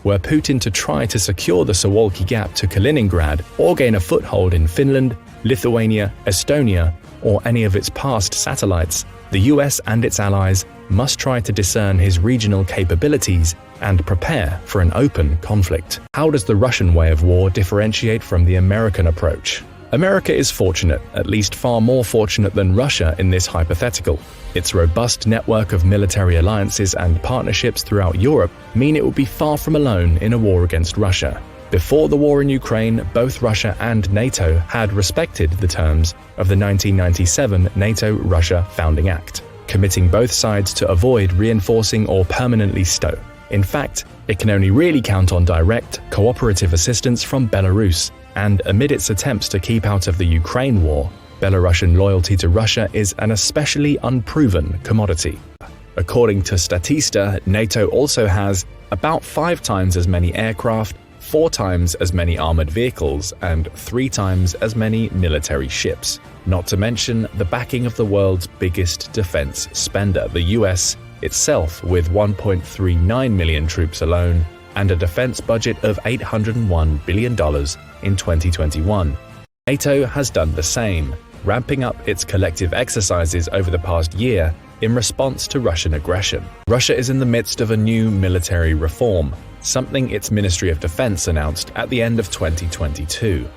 were Putin to try to secure the Suwalki Gap to Kaliningrad or gain a foothold in Finland, Lithuania, Estonia, or any of its past satellites, the US and its allies must try to discern his regional capabilities and prepare for an open conflict. How does the Russian way of war differentiate from the American approach? America is fortunate, at least far more fortunate than Russia in this hypothetical. Its robust network of military alliances and partnerships throughout Europe mean it will be far from alone in a war against Russia. Before the war in Ukraine, both Russia and NATO had respected the terms of the 1997 NATO-Russia Founding Act, committing both sides to avoid reinforcing or permanently stow. In fact, it can only really count on direct, cooperative assistance from Belarus, and amid its attempts to keep out of the Ukraine war, Belarusian loyalty to Russia is an especially unproven commodity. According to Statista, NATO also has about 5 times as many aircraft, 4 times as many armored vehicles, and 3 times as many military ships. Not to mention the backing of the world's biggest defense spender, the US itself, with 1.39 million troops alone, and a defense budget of $801 billion in 2021. NATO has done the same, ramping up its collective exercises over the past year in response to Russian aggression. Russia is in the midst of a new military reform, something its Ministry of Defense announced at the end of 2022.